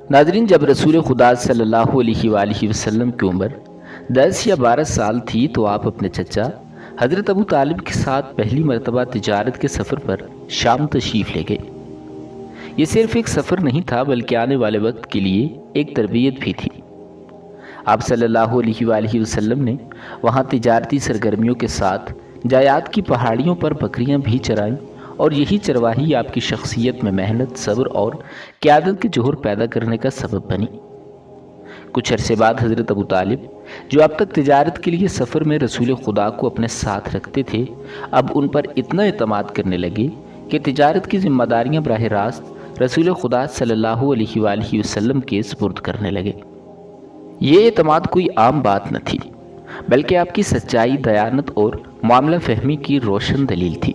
ناظرین، جب رسول خدا صلی اللہ علیہ وآلہ وسلم کی عمر 10 یا 12 سال تھی تو آپ اپنے چچا حضرت ابو طالب کے ساتھ پہلی مرتبہ تجارت کے سفر پر شام تشریف لے گئے۔ یہ صرف ایک سفر نہیں تھا بلکہ آنے والے وقت کے لیے ایک تربیت بھی تھی۔ آپ صلی اللہ علیہ وآلہ وسلم نے وہاں تجارتی سرگرمیوں کے ساتھ جایات کی پہاڑیوں پر بکریاں بھی چرائیں، اور یہی چرواہی آپ کی شخصیت میں محنت، صبر اور قیادت کے جوہر پیدا کرنے کا سبب بنی۔ کچھ عرصے بعد حضرت ابو طالب، جو اب تک تجارت کے لیے سفر میں رسول خدا کو اپنے ساتھ رکھتے تھے، اب ان پر اتنا اعتماد کرنے لگے کہ تجارت کی ذمہ داریاں براہ راست رسول خدا صلی اللہ علیہ وآلہ وسلم کے سپرد کرنے لگے۔ یہ اعتماد کوئی عام بات نہ تھی، بلکہ آپ کی سچائی، دیانت اور معاملہ فہمی کی روشن دلیل تھی۔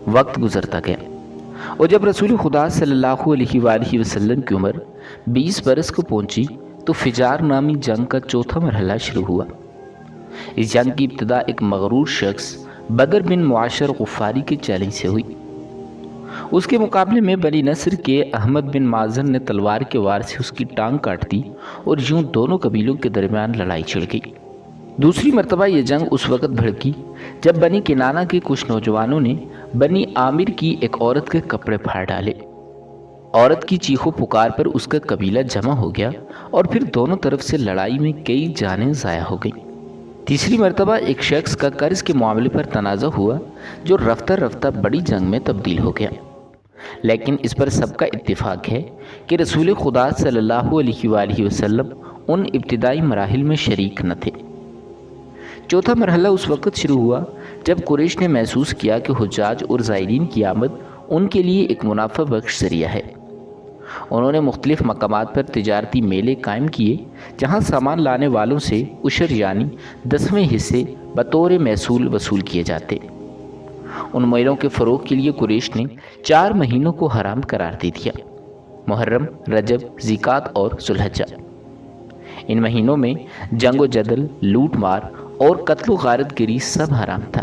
وقت گزرتا گیا، اور جب رسول خدا صلی اللہ علیہ وآلہ وسلم کی عمر 20 برس کو پہنچی تو فجار نامی جنگ کا چوتھا مرحلہ شروع ہوا۔ اس جنگ کی ابتدا ایک مغرور شخص بدر بن معاشر غفاری کے چیلنج سے ہوئی۔ اس کے مقابلے میں بنی نصر کے احمد بن مازن نے تلوار کے وار سے اس کی ٹانگ کاٹ دی، اور یوں دونوں قبیلوں کے درمیان لڑائی چھڑ گئی۔ دوسری مرتبہ یہ جنگ اس وقت بھڑکی جب بنی کنانہ کے کچھ نوجوانوں نے بنی عامر کی ایک عورت کے کپڑے پھاڑ ڈالے۔ عورت کی چیخو پکار پر اس کا قبیلہ جمع ہو گیا، اور پھر دونوں طرف سے لڑائی میں کئی جانیں ضائع ہو گئیں۔ تیسری مرتبہ ایک شخص کا قرض کے معاملے پر تنازع ہوا جو رفتہ رفتہ بڑی جنگ میں تبدیل ہو گیا، لیکن اس پر سب کا اتفاق ہے کہ رسول خدا صلی اللہ علیہ وآلہ وسلم ان ابتدائی مراحل میں شریک نہ تھے۔ چوتھا مرحلہ اس وقت شروع ہوا جب قریش نے محسوس کیا کہ حجاج اور زائرین کی آمد ان کے لیے ایک منافع بخش ذریعہ ہے۔ انہوں نے مختلف مقامات پر تجارتی میلے قائم کیے جہاں سامان لانے والوں سے عشر یعنی 10ویں حصے بطور محصول وصول کیے جاتے۔ ان میلوں کے فروغ کے لیے قریش نے 4 مہینوں کو حرام قرار دے دیا: محرم، رجب، ذیقعد اور ذوالحجہ۔ ان مہینوں میں جنگ و جدل، لوٹ مار اور قتل و غارت گری سب حرام تھا۔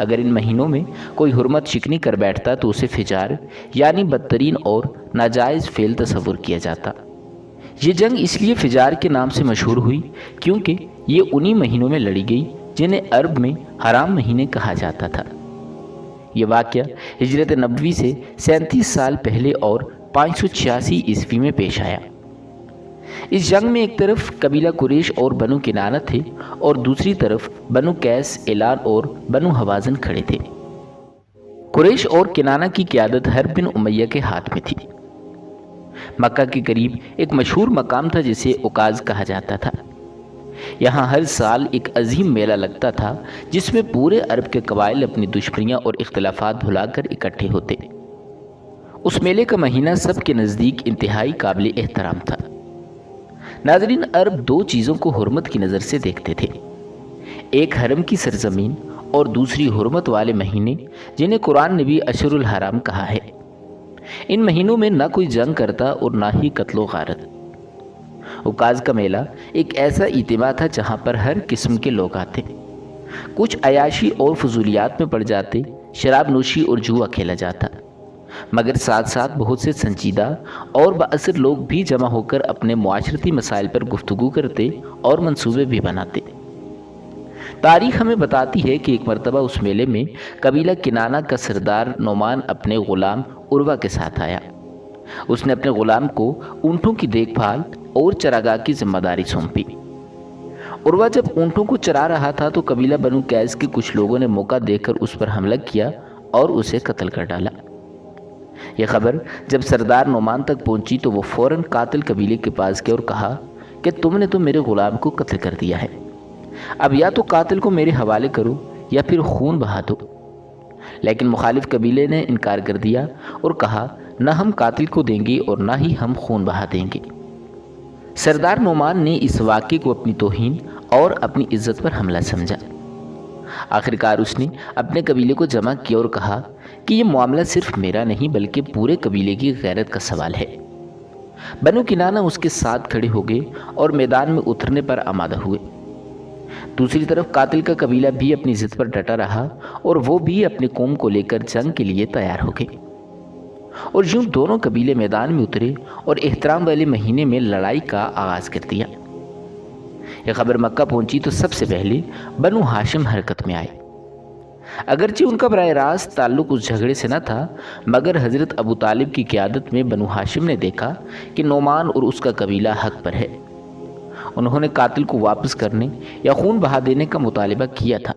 اگر ان مہینوں میں کوئی حرمت شکنی کر بیٹھتا تو اسے فجار یعنی بدترین اور ناجائز فعل تصور کیا جاتا۔ یہ جنگ اس لیے فجار کے نام سے مشہور ہوئی کیونکہ یہ انہی مہینوں میں لڑی گئی جنہیں عرب میں حرام مہینے کہا جاتا تھا۔ یہ واقعہ ہجرت نبوی سے 37 سال پہلے اور 586 عیسوی میں پیش آیا۔ اس جنگ میں ایک طرف قبیلہ قریش اور بنو کنانہ تھے، اور دوسری طرف بنو قیس، اعلان اور بنو حوازن کھڑے تھے۔ قریش اور کنانہ کی قیادت حرب بن امیہ کے ہاتھ میں تھی۔ مکہ کے قریب ایک مشہور مقام تھا جسے عکاظ کہا جاتا تھا۔ یہاں ہر سال ایک عظیم میلہ لگتا تھا جس میں پورے عرب کے قبائل اپنی دشمنیاں اور اختلافات بھلا کر اکٹھے ہوتے۔ اس میلے کا مہینہ سب کے نزدیک انتہائی قابل احترام تھا۔ ناظرین، عرب 2 چیزوں کو حرمت کی نظر سے دیکھتے تھے: ایک حرم کی سرزمین اور دوسری حرمت والے مہینے جنہیں قرآن نے بھی اشہر الحرام کہا ہے۔ ان مہینوں میں نہ کوئی جنگ کرتا اور نہ ہی قتل و غارت۔ عکاظ کا میلہ ایک ایسا اجتماع تھا جہاں پر ہر قسم کے لوگ آتے، کچھ عیاشی اور فضولیات میں پڑ جاتے، شراب نوشی اور جوا کھیلا جاتا، مگر ساتھ ساتھ بہت سے سنجیدہ اور بااثر لوگ بھی جمع ہو کر اپنے معاشرتی مسائل پر گفتگو کرتے اور منصوبے بھی بناتے۔ تاریخ ہمیں بتاتی ہے کہ ایک مرتبہ اس میلے میں قبیلہ کنانہ کا سردار نعمان اپنے غلام عروہ کے ساتھ آیا۔ اس نے اپنے غلام کو اونٹوں کی دیکھ بھال اور چراگاہ کی ذمہ داری سونپی۔ عروہ جب اونٹوں کو چرا رہا تھا تو قبیلہ بنو قیس کے کچھ لوگوں نے موقع دیکھ کر اس پر حملہ کیا اور اسے قتل کر ڈالا۔ یہ خبر جب سردار نعمان تک پہنچی تو وہ فوراً قاتل قبیلے کے پاس گیا اور کہا کہ تم نے تو میرے غلام کو قتل کر دیا ہے، اب یا تو قاتل کو میرے حوالے کرو یا پھر خون بہا دو۔ لیکن مخالف قبیلے نے انکار کر دیا اور کہا نہ ہم قاتل کو دیں گے اور نہ ہی ہم خون بہا دیں گے۔ سردار نعمان نے اس واقعے کو اپنی توہین اور اپنی عزت پر حملہ سمجھا۔ آخرکار اس نے اپنے قبیلے کو جمع کیا اور کہا کہ یہ معاملہ صرف میرا نہیں بلکہ پورے قبیلے کی غیرت کا سوال ہے۔ بنو کنانہ اس کے ساتھ کھڑے ہو گئے اور میدان میں اترنے پر آمادہ ہوئے۔ دوسری طرف قاتل کا قبیلہ بھی اپنی ضد پر ڈٹا رہا اور وہ بھی اپنی قوم کو لے کر جنگ کے لیے تیار ہو گئے۔ اور یوں دونوں قبیلے میدان میں اترے اور احترام والے مہینے میں لڑائی کا آغاز کر دیا۔ یہ خبر مکہ پہنچی تو سب سے پہلے بنو ہاشم حرکت میں آئے۔ اگرچہ ان کا براہ راست تعلق اس جھگڑے سے نہ تھا، مگر حضرت ابو طالب کی قیادت میں بنو ہاشم نے دیکھا کہ نعمان اور اس کا قبیلہ حق پر ہے۔ انہوں نے قاتل کو واپس کرنے یا خون بہا دینے کا مطالبہ کیا تھا،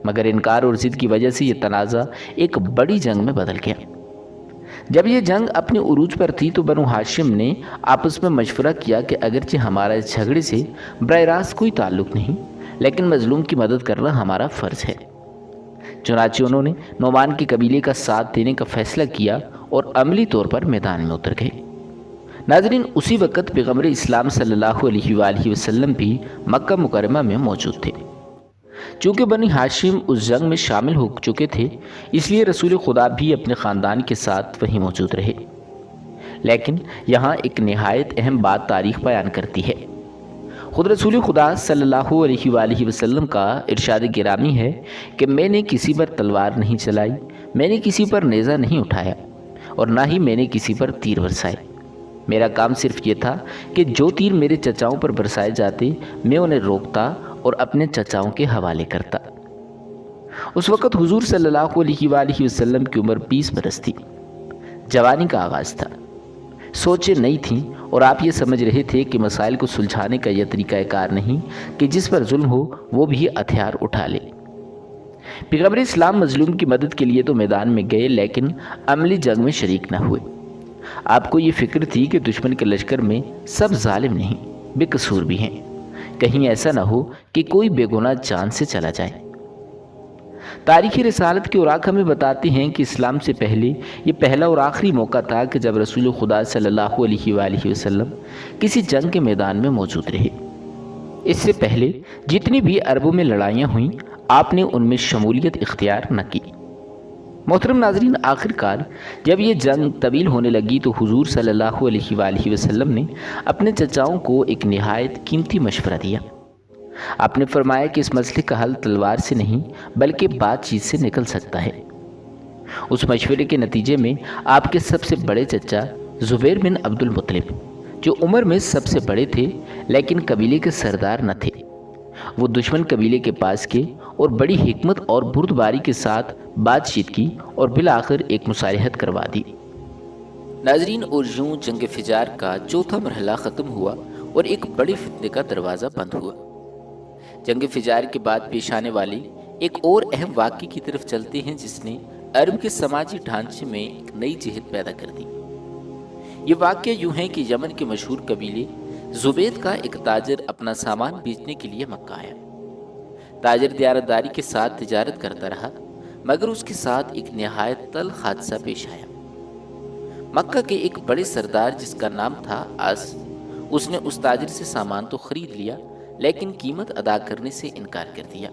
مگر انکار اور ضد کی وجہ سے یہ تنازع ایک بڑی جنگ میں بدل گیا۔ جب یہ جنگ اپنے عروج پر تھی تو بنو ہاشم نے آپس میں مشورہ کیا کہ اگرچہ ہمارا اس جھگڑے سے براہ راست کوئی تعلق نہیں، لیکن مظلوم کی مدد کرنا ہمارا فرض ہے۔ چنانچہ انہوں نے نعمان کے قبیلے کا ساتھ دینے کا فیصلہ کیا اور عملی طور پر میدان میں اتر گئے۔ ناظرین، اسی وقت پیغمبر اسلام صلی اللہ علیہ وآلہ وسلم بھی مکہ مکرمہ میں موجود تھے۔ چونکہ بنی ہاشم اس جنگ میں شامل ہو چکے تھے، اس لیے رسول خدا بھی اپنے خاندان کے ساتھ وہیں موجود رہے۔ لیکن یہاں ایک نہایت اہم بات تاریخ بیان کرتی ہے۔ خود رسول خدا صلی اللہ علیہ وآلہ وسلم کا ارشاد گرامی ہے کہ میں نے کسی پر تلوار نہیں چلائی، میں نے کسی پر نیزہ نہیں اٹھایا، اور نہ ہی میں نے کسی پر تیر برسائے۔ میرا کام صرف یہ تھا کہ جو تیر میرے چچاؤں پر برسائے جاتے میں انہیں روکتا اور اپنے چچاؤں کے حوالے کرتا۔ اس وقت حضور صلی اللہ علیہ وآلہ وسلم کی عمر 20 برس تھی۔ جوانی کا آغاز تھا، سوچیں نئی تھیں، اور آپ یہ سمجھ رہے تھے کہ مسائل کو سلجھانے کا یہ طریقہ کار نہیں کہ جس پر ظلم ہو وہ بھی ہتھیار اٹھا لے۔ پیغمبر اسلام مظلوم کی مدد کے لیے تو میدان میں گئے، لیکن عملی جنگ میں شریک نہ ہوئے۔ آپ کو یہ فکر تھی کہ دشمن کے لشکر میں سب ظالم نہیں، بے قصور بھی ہیں، کہیں ایسا نہ ہو کہ کوئی بے گناہ جان سے چلا جائے۔ تاریخی رسالت کے اوراق ہمیں بتاتے ہیں کہ اسلام سے پہلے یہ پہلا اور آخری موقع تھا کہ جب رسول خدا صلی اللہ علیہ وآلہ وسلم کسی جنگ کے میدان میں موجود رہے۔ اس سے پہلے جتنی بھی عربوں میں لڑائیاں ہوئیں، آپ نے ان میں شمولیت اختیار نہ کی۔ محترم ناظرین، آخر کار جب یہ جنگ طویل ہونے لگی تو حضور صلی اللہ علیہ وآلہ وسلم نے اپنے چچاؤں کو ایک نہایت قیمتی مشورہ دیا۔ آپ نے فرمایا کہ اس مسئلے کا حل تلوار سے نہیں بلکہ بات چیت سے نکل سکتا ہے۔ اس مشورے کے نتیجے میں آپ کے سب سے بڑے چچا زبیر بن عبد المطلب، جو عمر میں سب سے بڑے تھے لیکن قبیلے کے سردار نہ تھے، وہ دشمن قبیلے کے پاس گئے اور بڑی حکمت اور بردباری کے ساتھ بات چیت کی اور بالآخر ایک مصالحت کروا دی۔ ناظرین، اور یوں جنگ فجار کا چوتھا مرحلہ ختم ہوا اور ایک بڑے فتنے کا دروازہ بند ہوا۔ جنگ فجار کے بعد پیش آنے والے ایک اور اہم واقعے کی طرف چلتے ہیں جس نے عرب کے سماجی ڈھانچے میں ایک نئی جہت پیدا کر دی۔ یہ واقعہ یوں ہے کہ یمن کے مشہور قبیلے زبید کا ایک تاجر اپنا سامان بیچنے کے لیے مکہ آیا۔ تاجر دیانتداری کے ساتھ تجارت کرتا رہا، مگر اس کے ساتھ ایک نہایت تلخ حادثہ پیش آیا۔ مکہ کے ایک بڑے سردار جس کا نام تھا آس، اس نے اس تاجر سے سامان تو خرید لیا لیکن قیمت ادا کرنے سے انکار کر دیا۔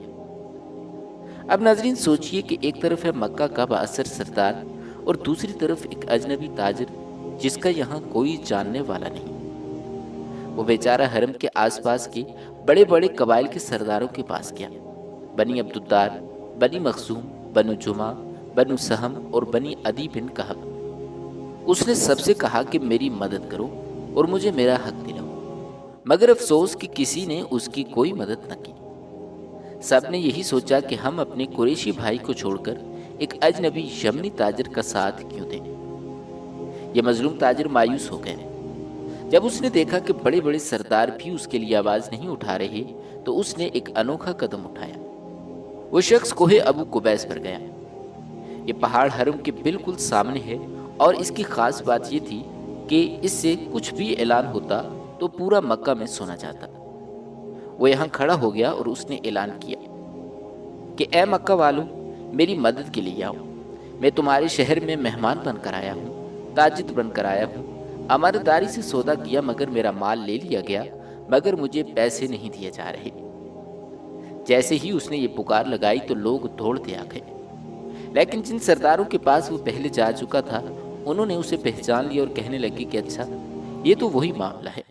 اب ناظرین سوچئے کہ ایک طرف ہے مکہ کا بااثر سردار اور دوسری طرف ایک اجنبی تاجر جس کا یہاں کوئی جاننے والا نہیں۔ وہ بیچارہ حرم کے آس پاس کے بڑے بڑے قبائل کے سرداروں کے پاس گیا، بنی عبدالدار، بنی مخزوم، بنو جمع، بنو سہم اور بنی عدی بن کہب۔ اس نے سب سے کہا کہ میری مدد کرو اور مجھے میرا حق دلاؤ، مگر افسوس کہ کسی نے اس کی کوئی مدد نہ کی۔ سب نے یہی سوچا کہ ہم اپنے قریشی بھائی کو چھوڑ کر ایک اجنبی یمنی تاجر کا ساتھ کیوں دیں۔ یہ مظلوم تاجر مایوس ہو گئے۔ جب اس نے دیکھا کہ بڑے بڑے سردار بھی اس کے لیے آواز نہیں اٹھا رہے تو اس نے ایک انوکھا قدم اٹھایا۔ وہ شخص کوہ ابو قبیس پر گیا۔ یہ پہاڑ حرم کے بالکل سامنے ہے اور اس کی خاص بات یہ تھی کہ اس سے کچھ بھی اعلان ہوتا تو پورا مکہ میں سنا جاتا۔ وہ یہاں کھڑا ہو گیا اور اس نے اعلان کیا کہ اے مکہ والو، میری مدد کے لیے آؤ۔ میں تمہارے شہر میں مہمان بن کر آیا ہوں، تاجر بن کر آیا ہوں۔ امانتداری سے سودا کیا مگر میرا مال لے لیا گیا، مگر مجھے پیسے نہیں دیے جا رہے۔ جیسے ہی اس نے یہ پکار لگائی تو لوگ دوڑتے آ گئے، لیکن جن سرداروں کے پاس وہ پہلے جا چکا تھا انہوں نے اسے پہچان لیا اور کہنے لگے کہ اچھا، یہ تو وہی معاملہ ہے،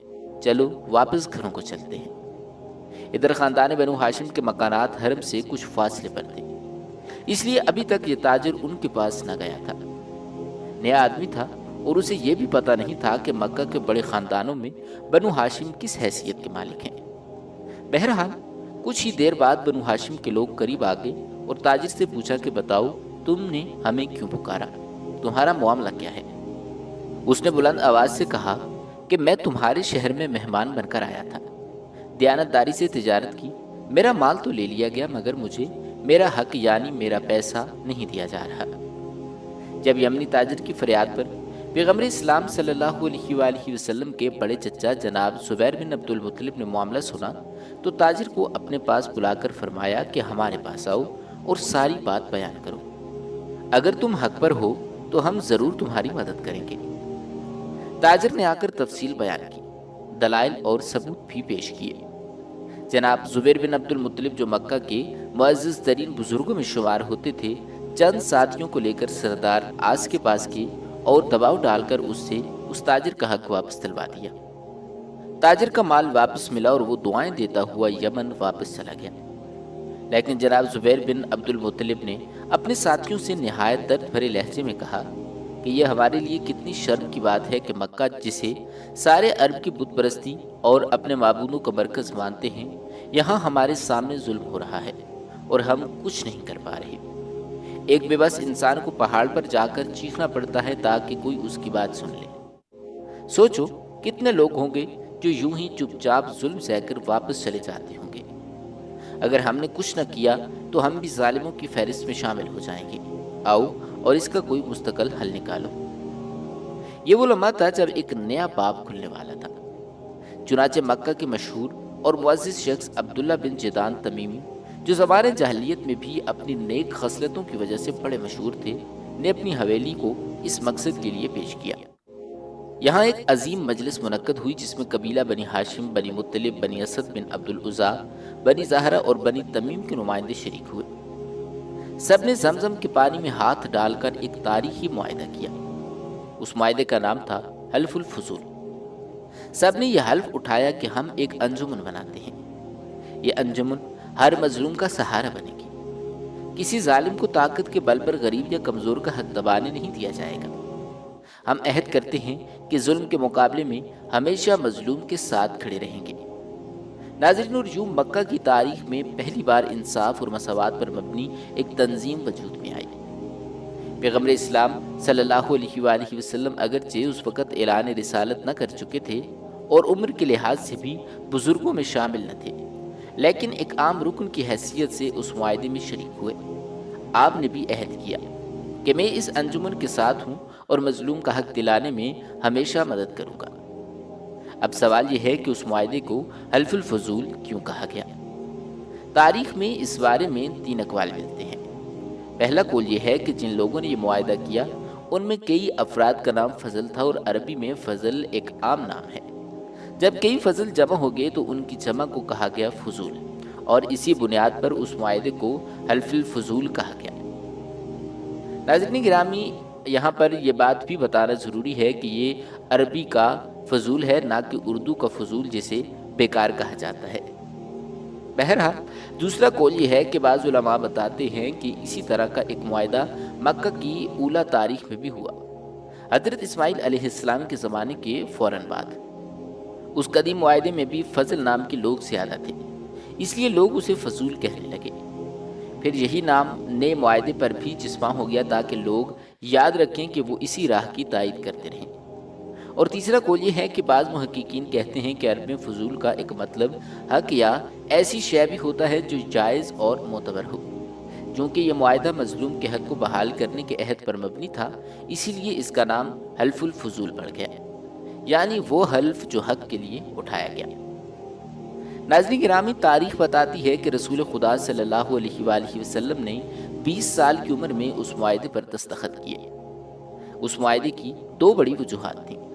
چلو واپس گھروں کو چلتے ہیں۔ ادھر خاندان بنو ہاشم کے مکانات حرم سے کچھ فاصلے پر تھے، اس لیے ابھی تک یہ تاجر ان کے پاس نہ گیا تھا۔ نیا آدمی تھا اور اسے یہ بھی پتہ نہیں تھا کہ مکہ کے بڑے خاندانوں میں بنو ہاشم کس حیثیت کے مالک ہیں۔ بہرحال کچھ ہی دیر بعد بنو ہاشم کے لوگ قریب آ گئے اور تاجر سے پوچھا کہ بتاؤ تم نے ہمیں کیوں پکارا، تمہارا معاملہ کیا ہے؟ اس نے بلند آواز سے کہا کہ میں تمہارے شہر میں مہمان بن کر آیا تھا، دیانتداری سے تجارت کی، میرا مال تو لے لیا گیا مگر مجھے میرا حق یعنی میرا پیسہ نہیں دیا جا رہا۔ جب یمنی تاجر کی فریاد پر پیغمبر اسلام صلی اللہ علیہ وآلہ وسلم کے بڑے چچا جناب زبیر بن عبد المطلب نے معاملہ سنا تو تاجر کو اپنے پاس بلا کر فرمایا کہ ہمارے پاس آؤ اور ساری بات بیان کرو، اگر تم حق پر ہو تو ہم ضرور تمہاری مدد کریں گے۔ تاجر نے آ کر تفصیل بیان کی، دلائل اور ثبوت بھی پیش کیے۔ جناب زبیر بن عبد المطلب جو مکہ کے معزز ترین بزرگوں میں شمار ہوتے تھے، چند ساتھیوں کو لے کر سردار آس کے پاس گئے اور دباؤ ڈال کر اس سے اس تاجر کا حق واپس دلوا دیا۔ تاجر کا مال واپس ملا اور وہ دعائیں دیتا ہوا یمن واپس چلا گیا۔ لیکن جناب زبیر بن عبد المطلب نے اپنے ساتھیوں سے نہایت درد بھرے لہجے میں کہا کہ یہ ہمارے لیے کتنی شرم کی بات ہے کہ مکہ جسے سارے عرب کی بت پرستی اور اپنے معبودوں کا مرکز مانتے ہیں، یہاں ہمارے سامنے ظلم ہو رہا ہے اور ہم کچھ نہیں کر پا رہے۔ ایک بے بس انسان کو پہاڑ پر جا کر چیخنا پڑتا ہے تاکہ کوئی اس کی بات سن لے۔ سوچو کتنے لوگ ہوں گے جو یوں ہی چپ چاپ ظلم سہ کر واپس چلے جاتے ہوں گے۔ اگر ہم نے کچھ نہ کیا تو ہم بھی ظالموں کی فہرست میں شامل ہو جائیں گے، آؤ اور اس کا کوئی مستقل حل نکالو۔ یہ وہ لمحہ تھا جب ایک نیا باب کھلنے والا تھا۔ چنانچہ مکہ کے مشہور اور معزز شخص عبداللہ بن جدعان تمیمی، جو زمانہ جاہلیت میں بھی اپنی نیک خصلتوں کی وجہ سے بڑے مشہور تھے، نے اپنی حویلی کو اس مقصد کے لیے پیش کیا۔ یہاں ایک عظیم مجلس منعقد ہوئی جس میں قبیلہ بنی ہاشم، بنی مطلب، بنی اسد بن عبد العزیٰ، بنی زہرہ اور بنی تمیم کے نمائندے شریک ہوئے۔ سب نے زمزم کے پانی میں ہاتھ ڈال کر ایک تاریخی معاہدہ کیا۔ اس معاہدے کا نام تھا حلف الفضول۔ سب نے یہ حلف اٹھایا کہ ہم ایک انجمن بناتے ہیں، یہ انجمن ہر مظلوم کا سہارا بنے گی، کسی ظالم کو طاقت کے بل پر غریب یا کمزور کا حق دبانے نہیں دیا جائے گا۔ ہم عہد کرتے ہیں کہ ظلم کے مقابلے میں ہمیشہ مظلوم کے ساتھ کھڑے رہیں گے۔ ناظرین، اور یوں مکہ کی تاریخ میں پہلی بار انصاف اور مساوات پر مبنی ایک تنظیم وجود میں آئی۔ پیغمبر اسلام صلی اللہ علیہ وآلہ وسلم اگرچہ اس وقت اعلان رسالت نہ کر چکے تھے اور عمر کے لحاظ سے بھی بزرگوں میں شامل نہ تھے، لیکن ایک عام رکن کی حیثیت سے اس معاہدے میں شریک ہوئے۔ آپ نے بھی عہد کیا کہ میں اس انجمن کے ساتھ ہوں اور مظلوم کا حق دلانے میں ہمیشہ مدد کروں گا۔ اب سوال یہ ہے کہ اس معاہدے کو حلف الفضول کیوں کہا گیا؟ تاریخ میں اس بارے میں 3 اقوال ملتے ہیں۔ پہلا قول یہ ہے کہ جن لوگوں نے یہ معاہدہ کیا ان میں کئی افراد کا نام فضل تھا، اور عربی میں فضل ایک عام نام ہے۔ جب کئی فضل جمع ہو گئے تو ان کی جمع کو کہا گیا فضول، اور اسی بنیاد پر اس معاہدے کو حلف الفضول کہا گیا۔ ناظرین گرامی، یہاں پر یہ بات بھی بتانا ضروری ہے کہ یہ عربی کا فضول ہے، نہ کہ اردو کا فضول جسے بیکار کہا جاتا ہے۔ بہرحال دوسرا قول یہ ہے کہ بعض علماء بتاتے ہیں کہ اسی طرح کا ایک معاہدہ مکہ کی اولیٰ تاریخ میں بھی ہوا، حضرت اسماعیل علیہ السلام کے زمانے کے فوراً بعد۔ اس قدیم معاہدے میں بھی فضل نام کے لوگ زیادہ تھے، اس لیے لوگ اسے فضول کہنے لگے۔ پھر یہی نام نئے معاہدے پر بھی چسپاں ہو گیا تاکہ لوگ یاد رکھیں کہ وہ اسی راہ کی تائید کرتے رہیں۔ اور تیسرا قول یہ ہے کہ بعض محققین کہتے ہیں کہ عرب میں فضول کا ایک مطلب حق یا ایسی شے بھی ہوتا ہے جو جائز اور معتبر ہو۔ چونکہ یہ معاہدہ مظلوم کے حق کو بحال کرنے کے عہد پر مبنی تھا، اسی لیے اس کا نام حلف الفضول پڑ گیا، یعنی وہ حلف جو حق کے لیے اٹھایا گیا۔ ناظرین گرامی، تاریخ بتاتی ہے کہ رسول خدا صلی اللہ علیہ وآلہ وسلم نے 20 سال کی عمر میں اس معاہدے پر دستخط کیے۔ اس معاہدے کی 2 بڑی وجوہات تھیں۔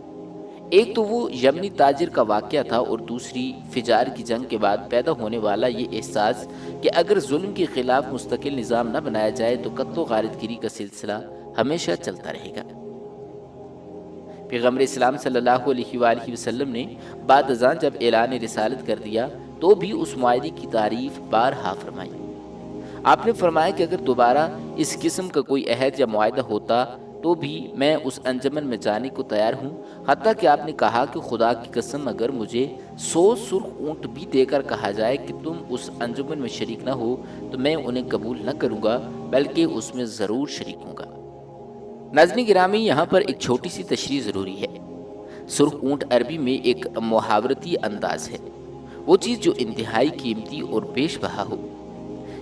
ایک تو وہ یمنی تاجر کا واقعہ تھا، اور دوسری فجار کی جنگ کے بعد پیدا ہونے والا یہ احساس کہ اگر ظلم کے خلاف مستقل نظام نہ بنایا جائے تو قتل و غارت گری کا سلسلہ ہمیشہ چلتا رہے گا۔ پیغمبر اسلام صلی اللہ علیہ وآلہ وسلم نے بعد ازاں جب اعلان رسالت کر دیا تو بھی اس معاہدے کی تعریف بارہا فرمائی۔ آپ نے فرمایا کہ اگر دوبارہ اس قسم کا کوئی عہد یا معاہدہ ہوتا تو بھی میں اس انجمن میں جانے کو تیار ہوں، حتیٰ کہ آپ نے کہا کہ خدا کی قسم اگر مجھے 100 سرخ اونٹ بھی دے کر کہا جائے کہ تم اس انجمن میں شریک نہ ہو تو میں انہیں قبول نہ کروں گا، بلکہ اس میں ضرور شریک ہوں گا۔ ناظرین گرامی، یہاں پر ایک چھوٹی سی تشریح ضروری ہے۔ سرخ اونٹ عربی میں ایک محاورتی انداز ہے، وہ چیز جو انتہائی قیمتی اور بیش بہا ہو۔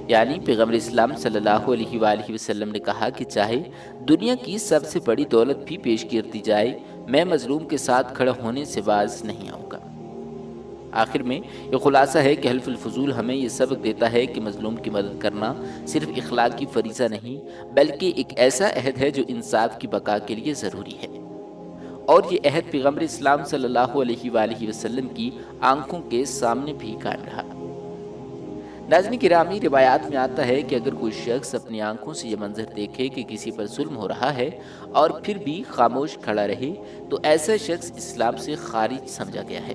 یعنی پیغمبر اسلام صلی اللہ علیہ وآلہ وسلم نے کہا کہ چاہے دنیا کی سب سے بڑی دولت بھی پیش کر دی جائے، میں مظلوم کے ساتھ کھڑا ہونے سے باز نہیں آؤں گا۔ آخر میں یہ خلاصہ ہے کہ حلف الفضول ہمیں یہ سبق دیتا ہے کہ مظلوم کی مدد کرنا صرف اخلاقی فریضہ نہیں، بلکہ ایک ایسا عہد ہے جو انصاف کی بقا کے لیے ضروری ہے، اور یہ عہد پیغمبر اسلام صلی اللہ علیہ وآلہ وسلم کی آنکھوں کے سامنے بھی قائم رہا۔ ناظرین گرامی، روایات میں آتا ہے کہ اگر کوئی شخص اپنی آنکھوں سے یہ منظر دیکھے کہ کسی پر ظلم ہو رہا ہے اور پھر بھی خاموش کھڑا رہے تو ایسا شخص اسلام سے خارج سمجھا گیا ہے۔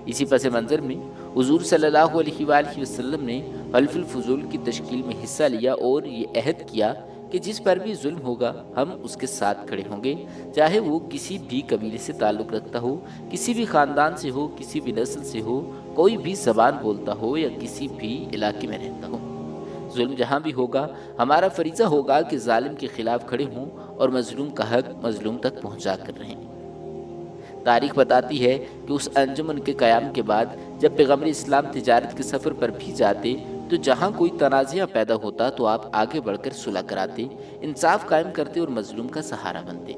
اسی پس منظر میں حضور صلی اللہ علیہ وآلہ وسلم نے حلف الفضول کی تشکیل میں حصہ لیا اور یہ عہد کیا کہ جس پر بھی ظلم ہوگا ہم اس کے ساتھ کھڑے ہوں گے، چاہے وہ کسی بھی قبیلے سے تعلق رکھتا ہو، کسی بھی خاندان سے ہو، کسی بھی نسل سے ہو، کوئی بھی زبان بولتا ہو یا کسی بھی علاقے میں رہتا ہو۔ ظلم جہاں بھی ہوگا، ہمارا فریضہ ہوگا کہ ظالم کے خلاف کھڑے ہوں اور مظلوم کا حق مظلوم تک پہنچا کر رہیں۔ تاریخ بتاتی ہے کہ اس انجمن کے قیام کے بعد جب پیغمبر اسلام تجارت کے سفر پر بھی جاتے تو جہاں کوئی تنازعہ پیدا ہوتا تو آپ آگے بڑھ کر صلح کراتے، انصاف قائم کرتے اور مظلوم کا سہارا بنتے۔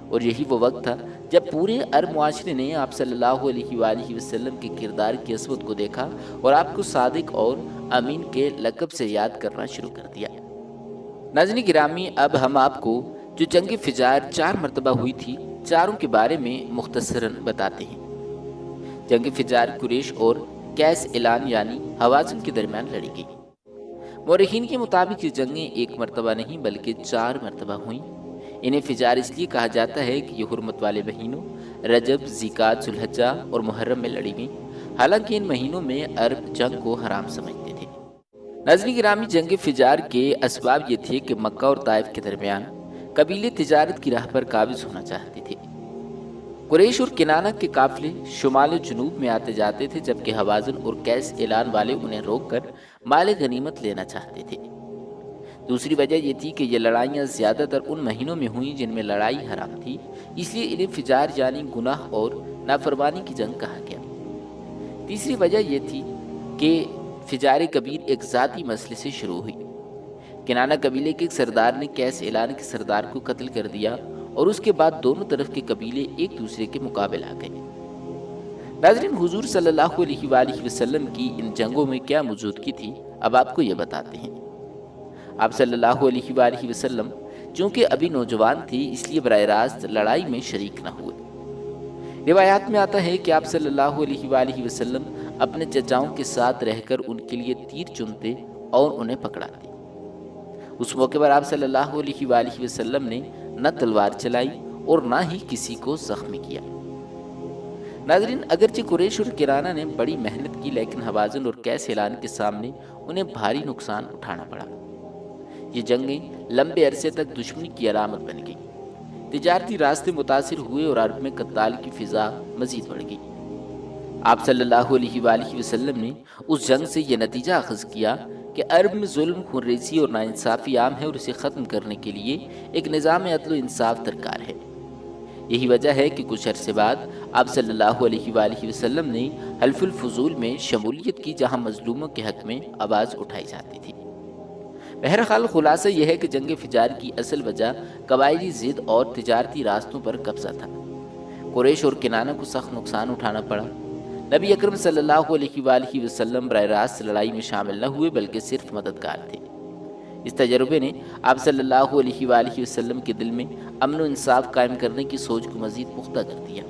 اور یہی وہ وقت تھا جب پورے عرب معاشرے نے آپ صلی اللہ علیہ وآلہ وسلم کے کردار کی عظمت کو دیکھا اور آپ کو صادق اور امین کے لقب سے یاد کرنا شروع کر دیا۔ ناظرین گرامی، اب ہم آپ کو جو جنگ فجار 4 مرتبہ ہوئی تھی، چاروں کے بارے میں مختصراً بتاتے ہیں۔ جنگ فجار قریش اور کیس اعلان یعنی حوازن کے درمیان لڑی گئی۔ مورخین کے مطابق یہ جنگیں 1 مرتبہ نہیں بلکہ 4 مرتبہ ہوئیں۔ انہیں فجار اس لیے کہا جاتا ہے کہ یہ حرمت والے مہینوں رجب، ذیقعدہ، ذوالحجہ اور محرم میں لڑی گئیں، حالانکہ ان مہینوں میں عرب جنگ کو حرام سمجھتے تھے۔ ناظرین گرامی، جنگ فجار کے اسباب یہ تھے کہ مکہ اور طائف کے درمیان قبیلے تجارت کی راہ پر قابض ہونا چاہتے تھے۔ قریش اور کنانہ کے قافلے شمال و جنوب میں آتے جاتے تھے، جبکہ حوازن اور کیس اعلان والے انہیں روک کر مال غنیمت لینا چاہتے تھے۔ دوسری وجہ یہ تھی کہ یہ لڑائیاں زیادہ تر ان مہینوں میں ہوئیں جن میں لڑائی حرام تھی، اس لیے انہیں فجار یعنی گناہ اور نافرمانی کی جنگ کہا گیا۔ تیسری وجہ یہ تھی کہ فجار کبیر ایک ذاتی مسئلے سے شروع ہوئی۔ کنانہ قبیلے کے ایک سردار نے کیس اعلان کے سردار کو قتل کر دیا اور اس کے بعد دونوں طرف کے قبیلے ایک دوسرے کے مقابل آ گئے۔ ناظرین، حضور صلی اللہ علیہ وآلہ وسلم کی ان جنگوں میں کیا موجودگی تھی، اب آپ کو یہ بتاتے ہیں۔ آپ صلی اللہ علیہ وآلہ وسلم چونکہ ابھی نوجوان تھے اس لیے براہ راست لڑائی میں شریک نہ ہوئے۔ روایات میں آتا ہے کہ آپ صلی اللہ علیہ وآلہ وسلم اپنے چچاؤں کے ساتھ رہ کر ان کے لیے تیر چنتے اور انہیں پکڑاتے۔ اس موقع پر آپ صلی اللہ علیہ وآلہ وسلم نے نہ تلوار چلائی اور نہ ہی کسی کو زخمی کیا۔ ناظرین، اگرچہ قریش اور کنانہ نے بڑی محنت کی لیکن حوازن اور کیس اعلان کے سامنے انہیں بھاری نقصان اٹھانا پڑا۔ یہ جنگیں لمبے عرصے تک دشمنی کی علامت بن گئی، تجارتی راستے متاثر ہوئے اور عرب میں قتال کی فضا مزید بڑھ گئی۔ آپ صلی اللہ علیہ وآلہ وسلم نے اس جنگ سے یہ نتیجہ اخذ کیا کہ عرب میں ظلم، خونریزی اور ناانصافی عام ہے اور اسے ختم کرنے کے لیے ایک نظام عدل و انصاف درکار ہے۔ یہی وجہ ہے کہ کچھ عرصے بعد آپ صلی اللہ علیہ وآلہ وسلم نے حلف الفضول میں شمولیت کی، جہاں مظلوموں کے حق میں آواز اٹھائی جاتی تھی۔ بہرحال خلاصہ یہ ہے کہ جنگ فجار کی اصل وجہ قبائلی ضد اور تجارتی راستوں پر قبضہ تھا۔ قریش اور کنانہ کو سخت نقصان اٹھانا پڑا۔ نبی اکرم صلی اللہ علیہ وآلہ وسلم براہ راست لڑائی میں شامل نہ ہوئے بلکہ صرف مددگار تھے۔ اس تجربے نے آپ صلی اللہ علیہ وآلہ وسلم کے دل میں امن و انصاف قائم کرنے کی سوچ کو مزید پختہ کر دیا۔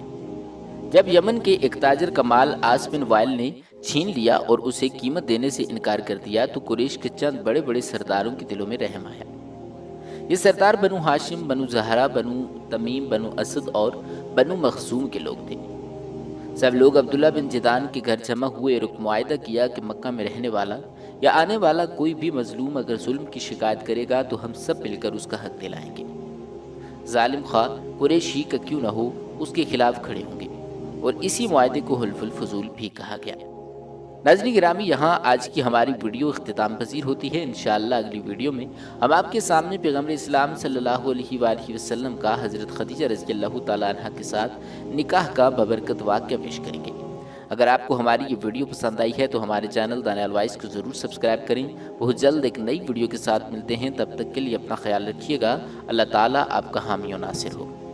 جب یمن کے ایک تاجر کا مال عاص بن وائل نے چھین لیا اور اسے قیمت دینے سے انکار کر دیا تو قریش کے چند بڑے بڑے سرداروں کے دلوں میں رحم آیا۔ یہ سردار بنو ہاشم، بنو زہرہ، بنو تمیم، بنو اسد اور بنو مخزوم کے لوگ تھے۔ سب لوگ عبداللہ بن جدعان کے گھر جمع ہوئے اور معاہدہ کیا کہ مکہ میں رہنے والا یا آنے والا کوئی بھی مظلوم اگر ظلم کی شکایت کرے گا تو ہم سب مل کر اس کا حق دلائیں گے۔ ظالم خواہ قریشی کا کیوں نہ ہو اس کے خلاف کھڑے ہوں گے، اور اسی معاہدے کو حلف الفضول بھی کہا گیا۔ ناظرین گرامی، یہاں آج کی ہماری ویڈیو اختتام پذیر ہوتی ہے۔ انشاءاللہ اگلی ویڈیو میں ہم آپ کے سامنے پیغمبر اسلام صلی اللہ علیہ وآلہ وسلم کا حضرت خدیجہ رضی اللہ تعالیٰ عنہ کے ساتھ نکاح کا ببرکت واقعہ پیش کریں گے۔ اگر آپ کو ہماری یہ ویڈیو پسند آئی ہے تو ہمارے چینل دانیال وائس کو ضرور سبسکرائب کریں۔ بہت جلد ایک نئی ویڈیو کے ساتھ ملتے ہیں، تب تک کے لیے اپنا خیال رکھیے گا۔ اللہ تعالیٰ آپ کا حامی و ناصر ہو۔